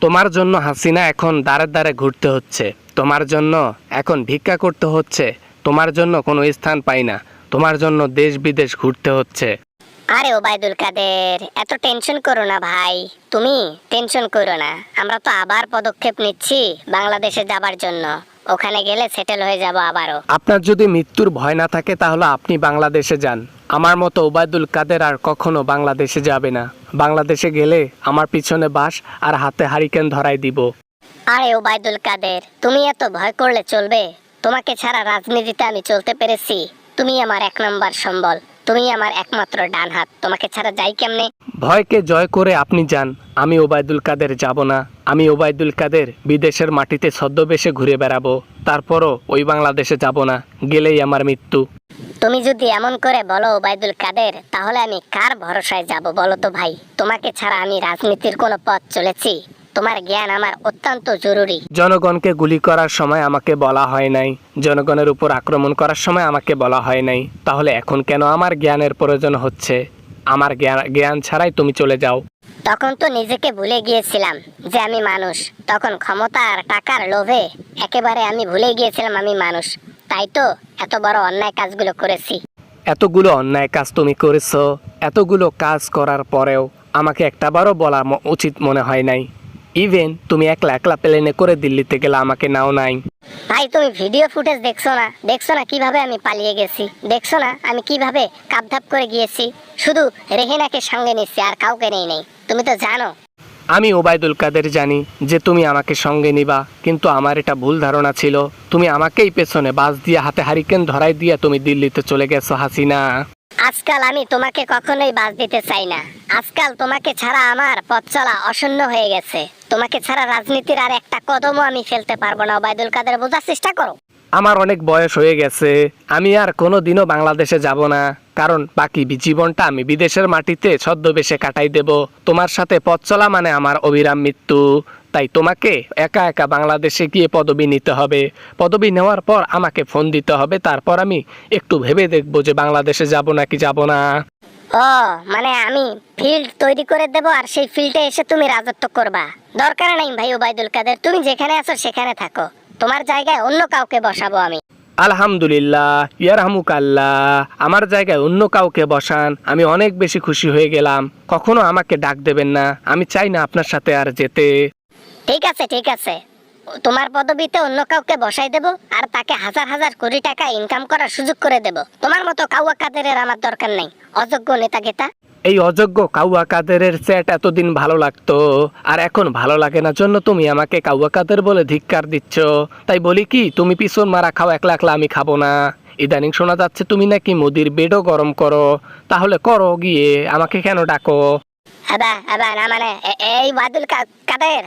তোমার জন্য হাসিনা এখন দাঁড়ে দাঁড়ে ঘুরতে হচ্ছে, তোমার জন্য এখন ভিক্ষা করতে হচ্ছে, তোমার জন্য কোনো স্থান পাই না, তোমার জন্য দেশ বিদেশ ঘুরতে হচ্ছে। আরে ওবায়দুল কাদের, এত টেনশন করো না ভাই। তুমি টেনশন করো না, আমরা তো আবার পদক্ষেপ নিচ্ছি বাংলাদেশে যাবার জন্য। ওখানে গেলে সেটেল হয়ে যাব আবারও। আপনার যদি মৃত্যুর ভয় না থাকে তাহলে আপনি বাংলাদেশে যান। আমার মতো ওবায়দুল কাদের আর কখনো বাংলাদেশে যাবে না। বাংলাদেশে গেলে আমার পিছনে বাঁশ আর হাতে হারিকেন ধরাই দিব। আরে ওবায়দুল কাদের, তুমি এত ভয় করলে চলবে? তোমাকে ছাড়া রাজনীতিতে আমি চলতে পেরেছি। তুমি আমার এক নম্বর সম্বল, তুমি আমার একমাত্র ডান হাত। তোমাকে ছাড়া যাই কেমনে? ভয়কে জয় করে আপনি যান, আমি ওবায়দুল কাদের যাব না। আমি ওবায়দুল কাদের বিদেশের মাটিতে ছদ্মবেশে ঘুরে বেড়াবো, তারপরও ওই বাংলাদেশে যাব না, গেলেই আমার মৃত্যু। তুমি যদি এমন করে বলো ওবায়দুল কাদের, তাহলে আমি কার ভরসায় যাব বলো তো ভাই? তোমাকে ছাড়া আমি রাজনীতির কোনো পথ চলেছি? তোমার জ্ঞান আমার অত্যন্ত জরুরি। জনগণকে গুলি করার সময় আমাকে বলা হয় নাই, জনগণের উপর আক্রমণ করার সময় আমাকে বলা হয় নাই, তাহলে এখন কেন আমার জ্ঞানের প্রয়োজন হচ্ছে? আমার জ্ঞান ছাড়াই তুমি চলে যাও। তখন তো নিজেকে ভুলে গিয়েছিলাম যে আমি মানুষ। তখন ক্ষমতা আর টাকার লোভে একেবারে আমি ভুলে গিয়েছিলাম আমি মানুষ। তাই তো এত বড় অন্যায় কাজগুলো করেছি। এতগুলো অন্যায় কাজ তুমি করেছো, এতগুলো কাজ করার পরেও আমাকে একটাবারও বলা উচিত মনে হয় নাই। ইভেন তুমি একলা একলা প্লেনে করে দিল্লিতে গেলে আমাকে নাও নাই। ভাই তুমি ভিডিও ফুটেজ দেখছো না? দেখছো না কিভাবে আমি পালিয়ে গেছি? দেখছো না আমি কিভাবে কাপধাপ করে গিয়েছি? শুধু রেহেনাকে সঙ্গে নিচ্ছি, আর কাউকে নেই নেই। তুমি তো জানো। আমি ওবায়দুল কাদের জানি যে তুমি আমাকে সঙ্গে নিবা, কিন্তু আমার এটা ভুল ধারণা ছিল। তুমি আমাকেই পেছনে বাস দিয়ে হাতে হারিকেন ধরাই দিয়ে তুমি দিল্লিতে চলে গেছো হাসিনা। আজকাল আমি তোমাকে কখনোই বাদ দিতে চাই না। আজকাল তোমাকে ছাড়া আমার পথ চলা অশূন্য হয়ে গেছে। তোমাকে ছাড়া রাজনীতির আর একটা কদমও আমি ফেলতে পারবো না। ওবায়দুল কাদের, বোঝার চেষ্টা করো। আমার অনেক বয়স হয়ে গেছে, আমি আর কোনো দিনও বাংলাদেশে যাব না, কারণ বাকি জীবনটা আমি বিদেশের মাটিতে ছদ্মবেশে কাটাই দেব। তোমার সাথে পথ চলা মানে আমার অবিরাম মৃত্যু। তাই তোমাকে একা একা বাংলাদেশে গিয়ে পদবি নিতে হবে। পদবি নেওয়ার পর আমাকে ফোন দিতে হবে, তারপর আমি একটু ভেবে দেখবো যে বাংলাদেশে যাব নাকি যাব না। ও মানে আমি ফিল্ড তৈরি করে দেব, আর সেই ফিল্ডে এসে তুমি রাজত্ব করবা? দরকার নাই ভাই ওবায়দুল কাদের, তুমি যেখানে আছো সেখানে থাকো। তোমার জায়গায় অন্য কাউকে বসাবো আমি। আলহামদুলিল্লাহ, ইয়ারহামুকাল্লাহ, আমার জায়গায় অন্য কাউকে বসান, আমি অনেক বেশি খুশি হয়ে গেলাম। কখনো আমাকে ডাক দেবেন না, আমি চাই না আপনার সাথে আর যেতে। ঠিক আছে ঠিক আছে, তোমার পদবিতে অন্য কাউকে বসাই দেব, আর তাকে হাজার হাজার কোটি টাকা ইনকাম করার সুযোগ করে দেব। তোমার মতো কাউয়া কাদেরের আমার দরকার নেই, অযোগ্য নেতা গেতা। এই অযোগ্য কাউয়া কাদেরের চ্যাট এতদিন ভালো লাগতো, আর এখন ভালো লাগে না জন্য তুমি আমাকে কাউয়া কাদের বলে ধিক্কার দিচ্ছ। তাই বলি কি, তুমি পিছন মারা খাও, একলা একলা আমি খাবো না। ইদানিং শোনা যাচ্ছে তুমি নাকি মোদির বেডও গরম করো, তাহলে করো গিয়ে, আমাকে কেন ডাকো? আবা আবা না মানে এই ওবায়দুল কাদের,